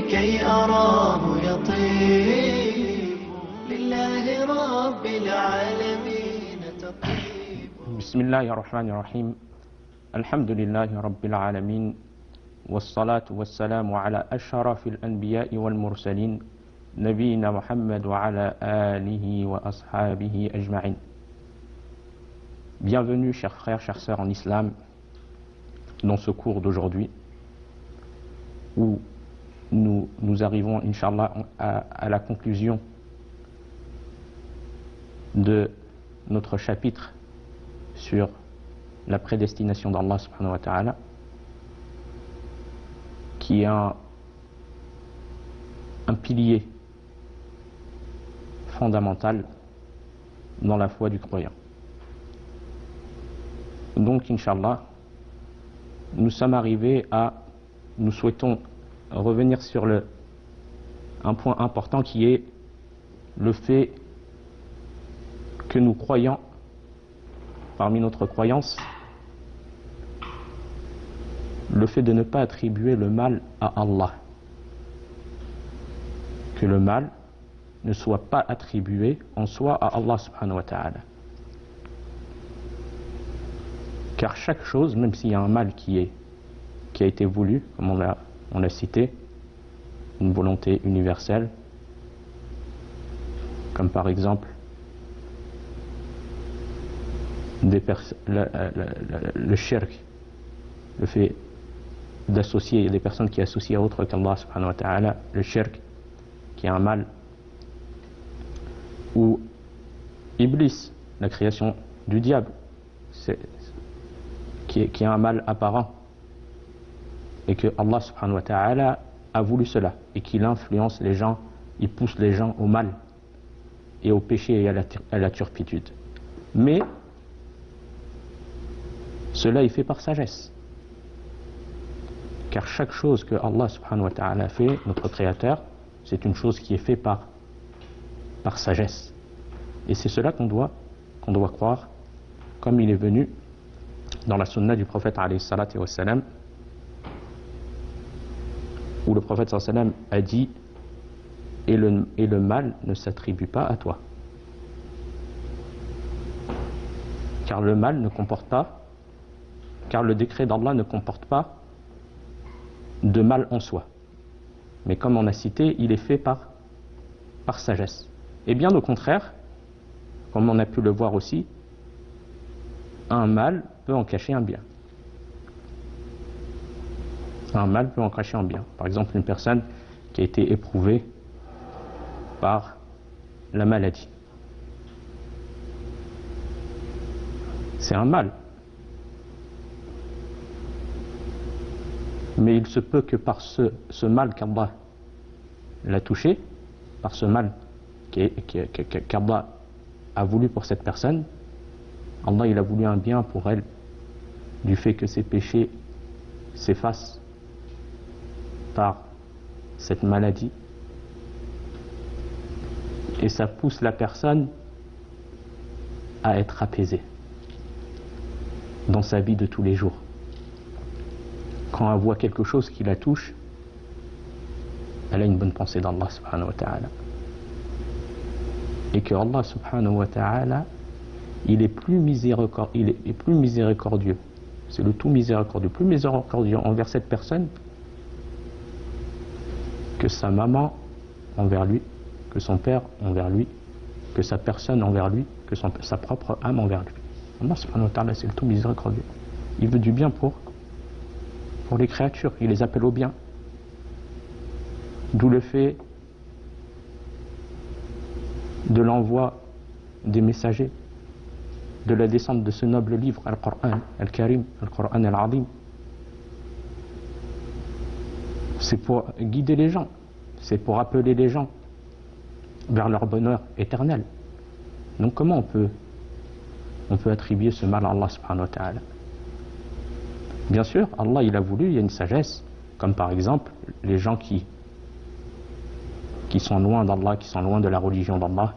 كي أراه يطيب لله رب العالمين تطيب. بسم الله الرحمن الرحيم. الحمد لله رب العالمين، والصلاة والسلام على أشرف الأنبياء والمرسلين نبينا محمد وعلى آله وأصحابه أجمعين. Bienvenue chers frères, chères sœurs en islam dans ce cours d'aujourd'hui où nous arrivons Inch'Allah à la conclusion de notre chapitre sur la prédestination d'Allah subhanahu wa ta'ala, qui est un pilier fondamental dans la foi du croyant. Donc Inch'Allah, nous sommes arrivés nous souhaitons revenir sur un point important qui est le fait que nous croyons, parmi notre croyance, le fait de ne pas attribuer le mal à Allah. Que le mal ne soit pas attribué en soi à Allah subhanahu wa ta'ala. Car chaque chose, même s'il y a un mal qui a été voulu, comme on l'a cité, une volonté universelle, comme par exemple le shirk, le fait d'associer des personnes qui associent à autre qu'Allah subhanahu wa ta'ala, le shirk qui est un mal, ou Iblis, la création du diable, qui est un mal apparent, et que Allah subhanahu wa ta'ala a voulu cela, et qu'il influence les gens, il pousse les gens au mal et au péché et à la turpitude. Mais cela est fait par sagesse, car chaque chose que Allah subhanahu wa ta'ala fait, notre créateur, c'est une chose qui est faite par sagesse, et c'est cela qu'on doit croire, comme il est venu dans la sunna du prophète alayhi salatu wassalam, où le prophète sallallahu alayhi wa sallam a dit et le mal ne s'attribue pas à toi, car le mal ne comporte pas, car le décret d'Allah ne comporte pas de mal en soi, mais comme on a cité, il est fait par sagesse. Et bien au contraire, comme on a pu le voir aussi, un mal peut en cacher un bien. Un mal peut en cacher un bien. Par exemple, une personne qui a été éprouvée par la maladie. C'est un mal. Mais il se peut que par ce mal qu'Allah l'a touché, par ce mal qu'Allah a voulu pour cette personne, Allah il a voulu un bien pour elle, du fait que ses péchés s'effacent par cette maladie, et ça pousse la personne à être apaisée dans sa vie de tous les jours. Quand elle voit quelque chose qui la touche, elle a une bonne pensée d'Allah subhanahu wa ta'ala, et que Allah subhanahu wa ta'ala il est plus miséricordieux, c'est le tout miséricordieux, plus miséricordieux envers cette personne que sa maman envers lui, que son père envers lui, que sa personne envers lui, que sa propre âme envers lui. Allah subhanahu wa ta'ala, c'est le tout miséricordieux. Il veut du bien pour les créatures, il les appelle au bien. D'où le fait de l'envoi des messagers, de la descente de ce noble livre, Al-Qur'an Al-Karim, Al-Qur'an Al-Azim. C'est pour guider les gens, c'est pour appeler les gens vers leur bonheur éternel. Donc comment on peut attribuer ce mal à Allah subhanahu wa ta'ala? Bien sûr, Allah il a voulu, il y a une sagesse, comme par exemple les gens qui sont loin d'Allah, qui sont loin de la religion d'Allah,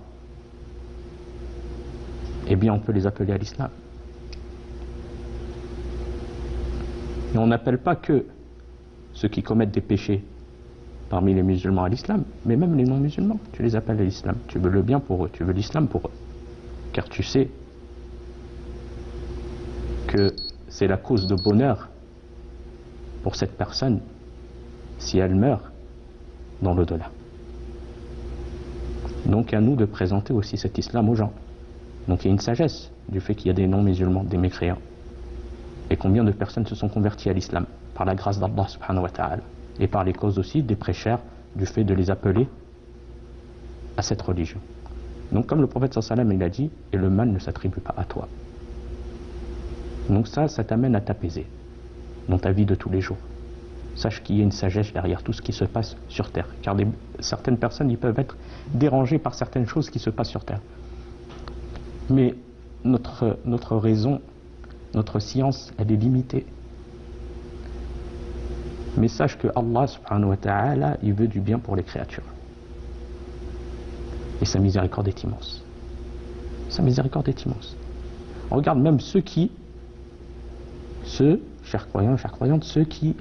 eh bien on peut les appeler à l'islam. Et on n'appelle pas que ceux qui commettent des péchés parmi les musulmans à l'islam, mais même les non-musulmans, tu les appelles à l'islam. Tu veux le bien pour eux, tu veux l'islam pour eux. Car tu sais que c'est la cause de bonheur pour cette personne si elle meurt dans l'au-delà. Donc à nous de présenter aussi cet islam aux gens. Donc il y a une sagesse du fait qu'il y a des non-musulmans, des mécréants. Et combien de personnes se sont converties à l'islam par la grâce d'Allah subhanahu wa ta'ala, et par les causes aussi des prêcheurs du fait de les appeler à cette religion. Donc comme le prophète sallallahu alayhi wa sallam il a dit, et le mal ne s'attribue pas à toi. Donc ça t'amène à t'apaiser dans ta vie de tous les jours. Sache qu'il y a une sagesse derrière tout ce qui se passe sur terre, car certaines personnes ils peuvent être dérangées par certaines choses qui se passent sur terre. Mais notre raison, notre science, elle est limitée. Mais sache que Allah subhanahu wa ta'ala, il veut du bien pour les créatures. Et sa miséricorde est immense. Sa miséricorde est immense. On regarde même ceux, chers croyants, chères croyantes, ceux qui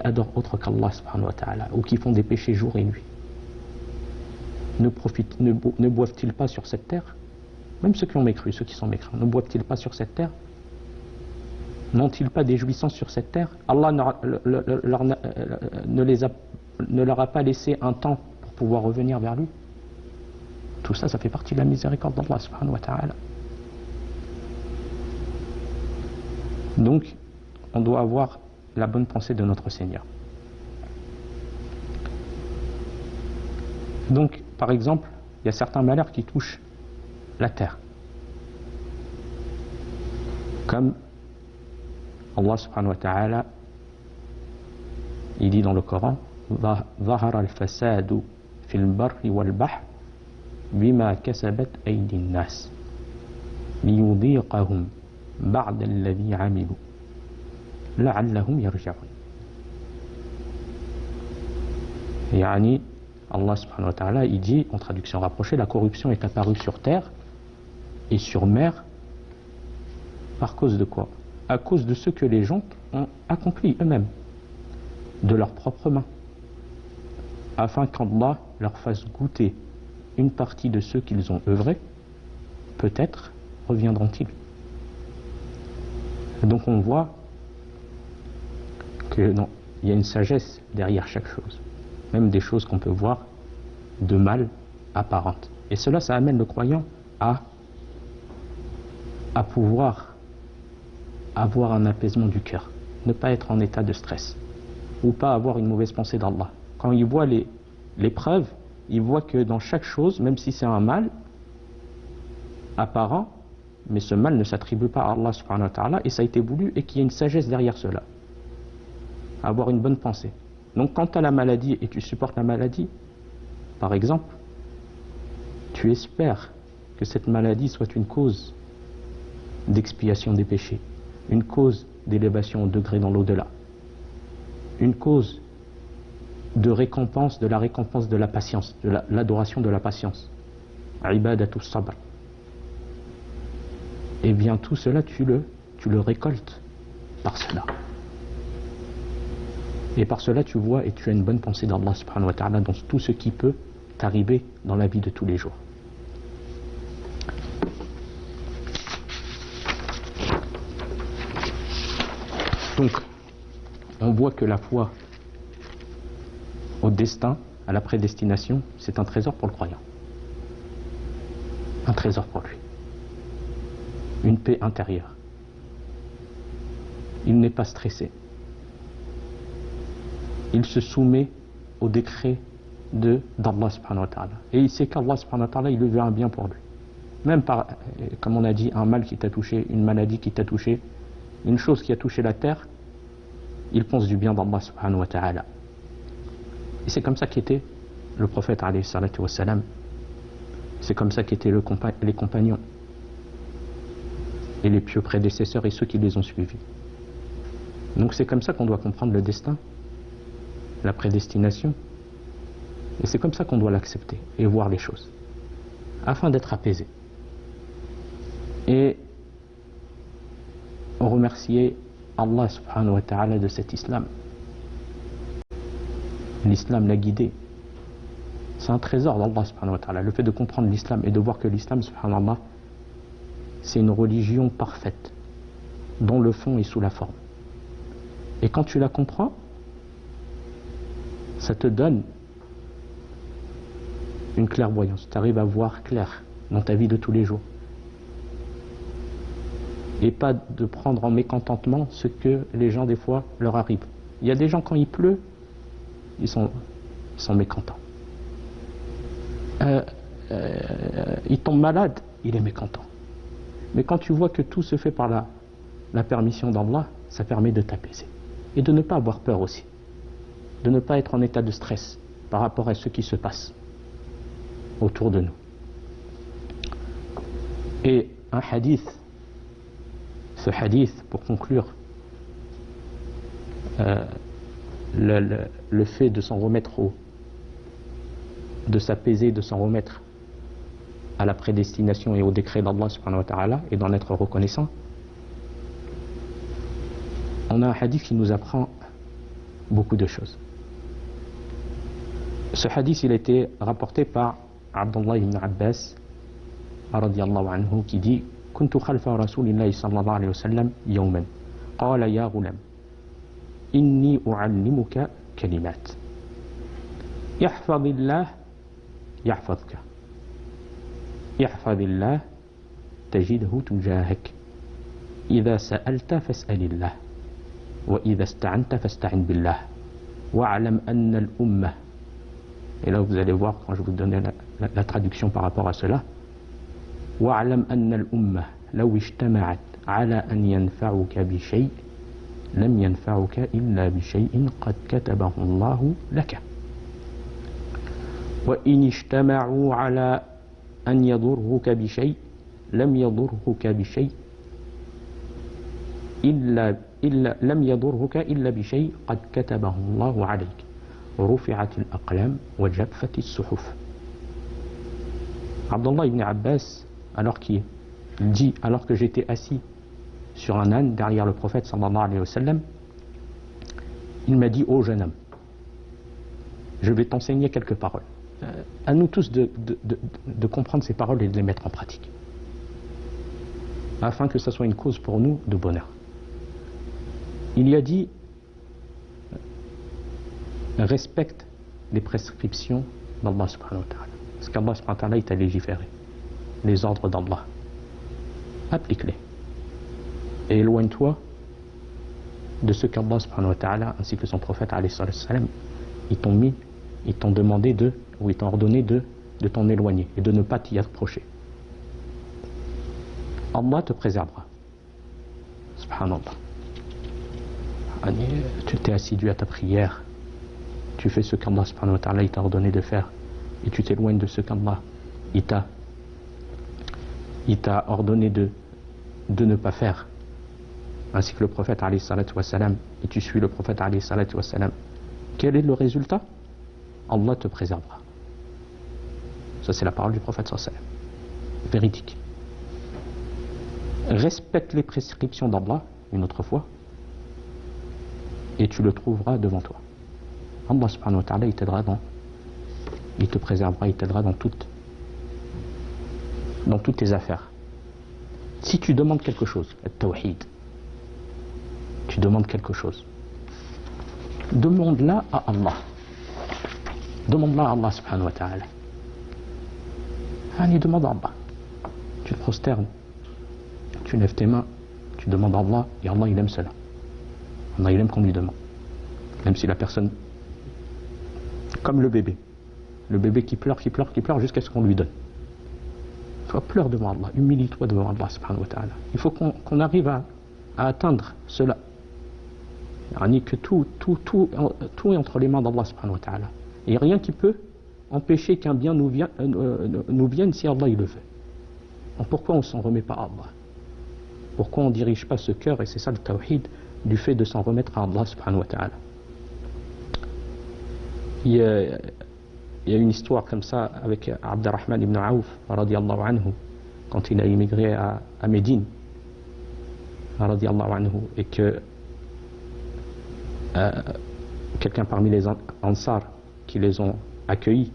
adorent autre qu'Allah subhanahu wa ta'ala, ou qui font des péchés jour et nuit. Ne boivent-ils pas sur cette terre? Même ceux qui ont mécru, ceux qui sont mécréants, ne boivent-ils pas sur cette terre? N'ont-ils pas des jouissances sur cette terre? Allah ne leur a pas laissé un temps pour pouvoir revenir vers lui. Tout ça, ça fait partie de la miséricorde d'Allah subhanahu wa ta'ala. Donc, on doit avoir la bonne pensée de notre Seigneur. Donc, par exemple, il y a certains malheurs qui touchent la terre. Comme Allah subhanahu wa ta'ala, il dit dans le Coran, ظهر الفساد في البر والبحر بما كسبت أيدي الناس ليذيقهم بعد الذي عملوا لعلهم يرجعون. يعني Allah subhanahu wa ta'ala, il dit, en traduction rapprochée, la corruption est apparue sur terre et sur mer par cause de quoi? À cause de ce que les gens ont accompli eux-mêmes, de leurs propres mains, afin qu'Allah leur fasse goûter une partie de ceux qu'ils ont œuvré, peut-être reviendront-ils. Donc on voit que non, il y a une sagesse derrière chaque chose, même des choses qu'on peut voir de mal apparentes. Et cela, ça amène le croyant à pouvoir avoir un apaisement du cœur, ne pas être en état de stress, ou pas avoir une mauvaise pensée d'Allah. Quand il voit les preuves, il voit que dans chaque chose, même si c'est un mal apparent, mais ce mal ne s'attribue pas à Allah subhanahu wa ta'ala, et ça a été voulu, et qu'il y a une sagesse derrière cela. Avoir une bonne pensée. Donc quand tu as la maladie et tu supportes la maladie, par exemple, tu espères que cette maladie soit une cause d'expiation des péchés, une cause d'élévation au degré dans l'au-delà, une cause de récompense, de la récompense de la patience, de l'adoration de la patience. Ibadatus sabr. Et bien tout cela, tu le récoltes par cela. Et par cela, tu vois et tu as une bonne pensée d'Allah subhanahu wa ta'ala dans tout ce qui peut t'arriver dans la vie de tous les jours. Donc, on voit que la foi au destin, à la prédestination, c'est un trésor pour le croyant. Un trésor pour lui. Une paix intérieure. Il n'est pas stressé. Il se soumet au décret d'Allah subhanahu wa ta'ala. Et il sait qu'Allah subhanahu wa ta'ala, il veut un bien pour lui. Même par, comme on a dit, un mal qui t'a touché, une maladie qui t'a touché, une chose qui a touché la terre, il pense du bien d'Allah subhanahu wa ta'ala. Et c'est comme ça qu'était le prophète alayhi salatu wa salam. C'est comme ça qu'étaient les compagnons et les pieux prédécesseurs et ceux qui les ont suivis. Donc c'est comme ça qu'on doit comprendre le destin, la prédestination, et c'est comme ça qu'on doit l'accepter et voir les choses, afin d'être apaisé. Et remercier Allah subhanahu wa ta'ala de cet islam. L'islam l'a guidé. C'est un trésor d'Allah subhanahu wa ta'ala. Le fait de comprendre l'islam et de voir que l'islam, subhanallah, c'est une religion parfaite, dont le fond est sous la forme. Et quand tu la comprends, ça te donne une clairvoyance. Tu arrives à voir clair dans ta vie de tous les jours. Et pas de prendre en mécontentement ce que les gens des fois leur arrive. Il y a des gens quand il pleut, ils sont mécontents. Il tombe malade, il est mécontent. Mais quand tu vois que tout se fait par la permission d'Allah, ça permet de t'apaiser. Et de ne pas avoir peur aussi. De ne pas être en état de stress par rapport à ce qui se passe autour de nous. Et un hadith, ce hadith, pour conclure, le fait de s'en remettre de s'apaiser, de s'en remettre à la prédestination et au décret d'Allah subhanahu wa ta'ala et d'en être reconnaissant, on a un hadith qui nous apprend beaucoup de choses. Ce hadith, il a été rapporté par Abdullah ibn Abbas radiyallahu anhu qui dit: كنت خلف رسول الله صلى الله عليه وسلم يوما قال يا غلام إني أعلمك كلمات يحفظ الله يحفظك يحفظ الله تجده تجاهك إذا سألت فاسأل الله وإذا استعنت فاستعن بالله واعلم أن الأمة. Et là vous allez voir quand je vous donne la traduction par rapport à cela. واعلم أن الأمة لو اجتمعت على أن ينفعك بشيء لم ينفعك إلا بشيء قد كتبه الله لك وإن اجتمعوا على أن يضروك بشيء لم يضرك بشيء لم يضرك إلا بشيء قد كتبه الله عليك ورفعت الأقلام وجفت الصحف. Abdullah ibn Abbas, alors qu'il dit, alors que j'étais assis sur un âne derrière le prophète sallallahu alayhi wa sallam, il m'a dit: ô jeune homme, je vais t'enseigner quelques paroles. À nous tous de comprendre ces paroles et de les mettre en pratique, afin que ça soit une cause pour nous de bonheur. Il y a dit: respecte les prescriptions d'Allah subhanahu wa ta'ala. Parce qu'Allah subhanahu wa ta'ala, il t'a légiféré les ordres d'Allah. Applique-les. Et éloigne-toi de ce qu'Allah subhanahu wa ta'ala ainsi que son prophète alayhi salam, ils t'ont demandé ou ils t'ont ordonné de t'en éloigner et de ne pas t'y approcher. Allah te préservera. Subhanallah. Tu t'es assidu à ta prière, tu fais ce qu'Allah subhanahu wa ta'ala il t'a ordonné de faire et tu t'éloignes de ce qu'Allah il t'a ordonné de ne pas faire, ainsi que le prophète alayhi salatu wa salam, et tu suis le prophète alayhi salatu wa salam. Quel est le résultat? Allah te préservera. Ça, c'est la parole du prophète sallallahu alayhi wa sallam, véridique. Respecte les prescriptions d'Allah une autre fois et tu le trouveras devant toi. Allah subhanahu wa ta'ala il t'aidera il te préservera, il t'aidera dans toutes tes affaires. Si tu demandes quelque chose, at-tawhid, tu demandes quelque chose, demande-la à Allah. Demande-la à Allah subhanahu wa ta'ala. Demande à Allah. Tu te prosternes, tu lèves tes mains, tu demandes à Allah, et Allah il aime cela. Allah il aime qu'on lui demande. Même si la personne, comme le bébé qui pleure jusqu'à ce qu'on lui donne. Toi, pleure devant Allah, humilie-toi devant Allah subhanahu wa ta'ala. Il faut qu'on arrive à atteindre cela. Que tout est entre les mains d'Allah subhanahu wa ta'ala. Il n'y a rien qui peut empêcher qu'un bien nous vienne si Allah il le fait. Donc pourquoi on ne s'en remet pas à Allah? Pourquoi on ne dirige pas ce cœur, et c'est ça le tawhid, du fait de s'en remettre à Allah subhanahu wa ta'ala. Il y a une histoire comme ça avec Abdurrahman ibn Auf radiyallahu anhu, quand il a immigré à Médine radiyallahu anhu, et que quelqu'un parmi les Ansar qui les ont accueillis.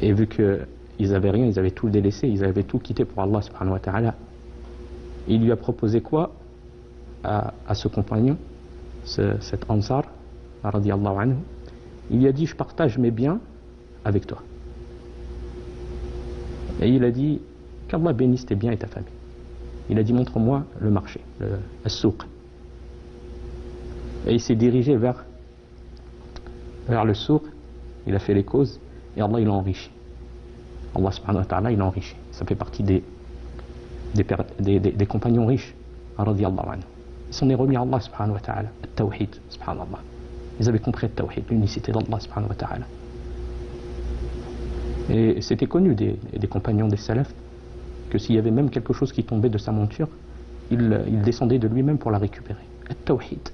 Et vu qu'ils n'avaient rien, ils avaient tout délaissé, ils avaient tout quitté pour Allah subhanahu wa ta'ala. Il lui a proposé quoi à ce compagnon, cet Ansar, radiyallahu anhu? Il lui a dit, je partage mes biens avec toi. Et il a dit, qu'Allah bénisse tes biens et ta famille. Il a dit, montre-moi le marché, le souq. Et il s'est dirigé vers le souq, il a fait les causes, et Allah il l'a enrichi. Allah subhanahu wa ta'ala il l'a enrichi. Ça fait partie des compagnons riches, radiyallahu anhu. Ils s'en est remis à Allah subhanahu wa ta'ala, le tawhid, subhanallah. Ils avaient compris le tawhid, l'unicité d'Allah subhanahu wa ta'ala. Et c'était connu des compagnons des salafs que s'il y avait même quelque chose qui tombait de sa monture, il descendait de lui-même pour la récupérer. Le tawhid.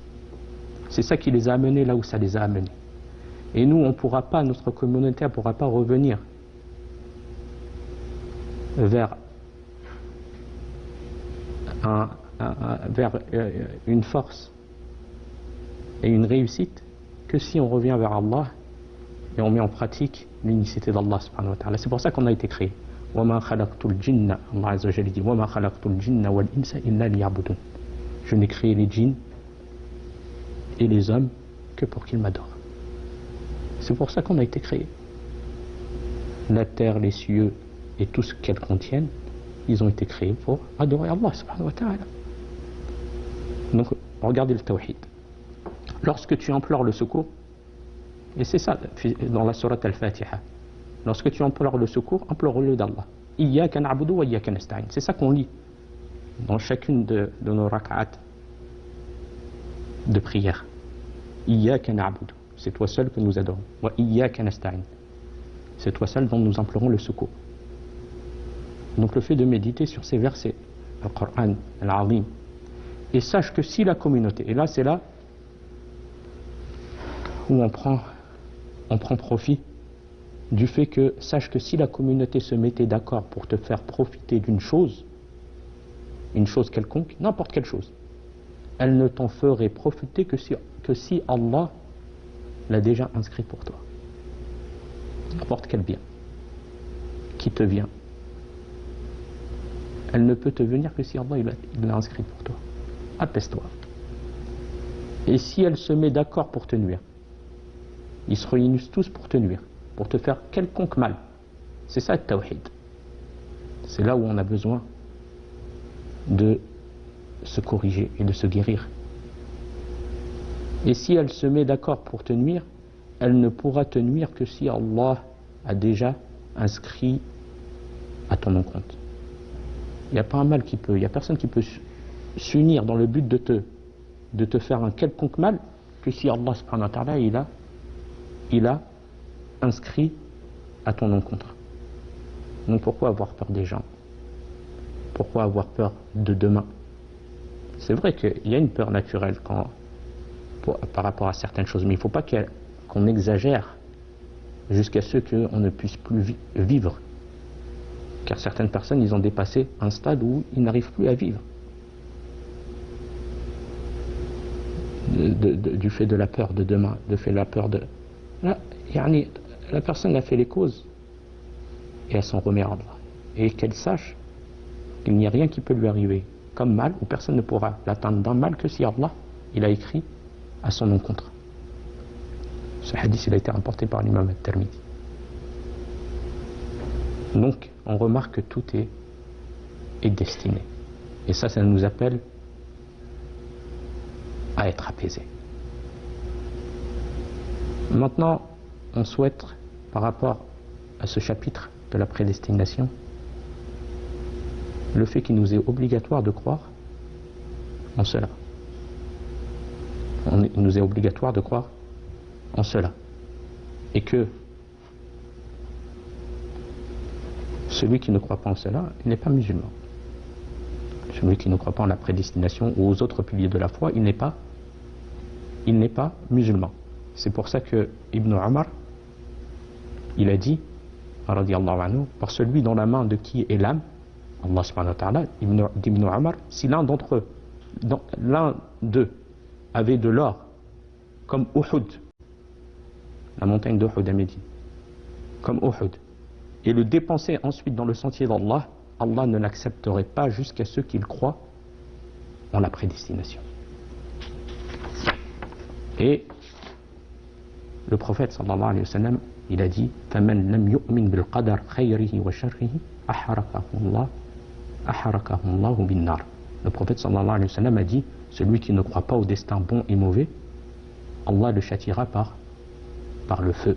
C'est ça qui les a amenés là où ça les a amenés. Et nous, on ne pourra pas, notre communauté ne pourra pas revenir vers une force et une réussite que si on revient vers Allah et on met en pratique l'unicité d'Allah subhanahu wa ta'ala. C'est pour ça qu'on a été créé. وَمَا خَلَقْتُ الْجِنَّ Allah Azza wa Jalla dit وَمَا خَلَقْتُ الْجِنَّ وَالْإِنسَ إِلَّا لِيَعْبُدُونَ. Je n'ai créé les djinns et les hommes que pour qu'ils m'adorent. C'est pour ça qu'on a été créé. La terre, les cieux et tout ce qu'elles contiennent, ils ont été créés pour adorer Allah subhanahu wa ta'ala. Donc regardez le tawhid. Lorsque tu implores le secours, et c'est ça dans la sourate al-Fatiha, lorsque tu implores le secours, implore-le d'Allah. Iyyaka na'budu wa iyyaka nasta'in. C'est ça qu'on lit dans chacune de nos rak'at de prière. Iyyaka na'budu. C'est toi seul que nous adorons. Wa iyyaka nasta'in. C'est toi seul dont nous implorons le secours. Donc le fait de méditer sur ces versets, le Coran, l'Azim, et sache que si la communauté, et là c'est là où on prend profit du fait que, sache que si la communauté se mettait d'accord pour te faire profiter d'une chose, une chose quelconque, n'importe quelle chose, elle ne t'en ferait profiter que si Allah l'a déjà inscrit pour toi. N'importe quel bien qui te vient, elle ne peut te venir que si Allah il l'a inscrit pour toi. Apaise-toi. Et si elle se met d'accord pour te nuire, ils se réunissent tous pour te nuire, pour te faire quelconque mal. C'est ça le tawhid. C'est là où on a besoin de se corriger et de se guérir. Et si elle se met d'accord pour te nuire, elle ne pourra te nuire que si Allah a déjà inscrit à ton encontre. Il n'y a pas un mal il n'y a personne qui peut s'unir dans le but de te faire un quelconque mal que si Allah subhanahu wa ta'ala il a inscrit à ton encontre. Donc pourquoi avoir peur des gens? Pourquoi avoir peur de demain? C'est vrai qu'il y a une peur naturelle par rapport à certaines choses, mais il ne faut pas qu'on exagère jusqu'à ce qu'on ne puisse plus vivre. Car certaines personnes, ils ont dépassé un stade où ils n'arrivent plus à vivre. Du fait de la peur de demain, du fait de la peur de... Là, la personne a fait les causes et elle s'en remet à Allah. Et qu'elle sache qu'il n'y a rien qui peut lui arriver comme mal, où personne ne pourra l'atteindre d'un mal que si Allah il a écrit à son encontre. Ce hadith il a été rapporté par l'imam al-Tirmidhi. Donc on remarque que tout est destiné. Et ça nous appelle à être apaisé. Maintenant, on souhaite, par rapport à ce chapitre de la prédestination, le fait qu'il nous est obligatoire de croire en cela. Il nous est obligatoire de croire en cela. Et que celui qui ne croit pas en cela, il n'est pas musulman. Celui qui ne croit pas en la prédestination ou aux autres piliers de la foi, il n'est pas musulman. C'est pour ça que Ibn Umar, il a dit, radiyallahu anhu, par celui dans la main de qui est l'âme, Allah subhanahu wa ta'ala, Ibn Umar, si l'un d'eux avait de l'or comme Uhud, la montagne d'Uhud à Médine, comme Uhud, et le dépenser ensuite dans le sentier d'Allah, Allah ne l'accepterait pas jusqu'à ce qu'il croit en la prédestination. Et le prophète sallallahu alayhi wa sallam, il a dit فَمَنْ لَمْ يُؤْمِنْ بِالْقَدَرْ خَيْرِهِ وَشَرِّهِ أَحْرَقَهُ اللَّهُ بِالنَّارِ. Le prophète sallallahu alayhi wa sallam a dit, celui qui ne croit pas au destin bon et mauvais, Allah le châtiera par le feu.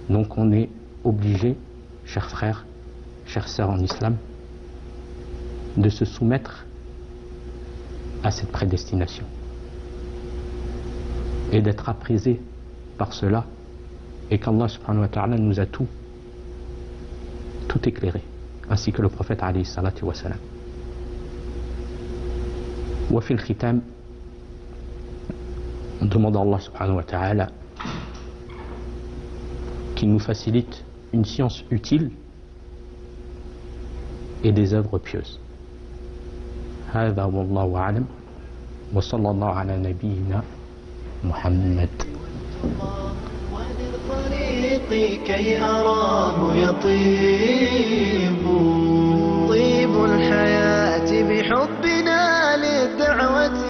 Donc on est obligé, chers frères, chères sœurs en islam, de se soumettre à cette prédestination et d'être apaisé par cela, et qu'Allah subhanahu wa ta'ala nous a tout éclairé, ainsi que le prophète alayhi salatu wa salam. Wa fil khitam, on demande à Allah subhanahu wa ta'ala qu'il nous facilite une science utile et des œuvres pieuses. هذا والله أعلم وصلى الله على نبينا محمد. وللطريق كي أراه يطير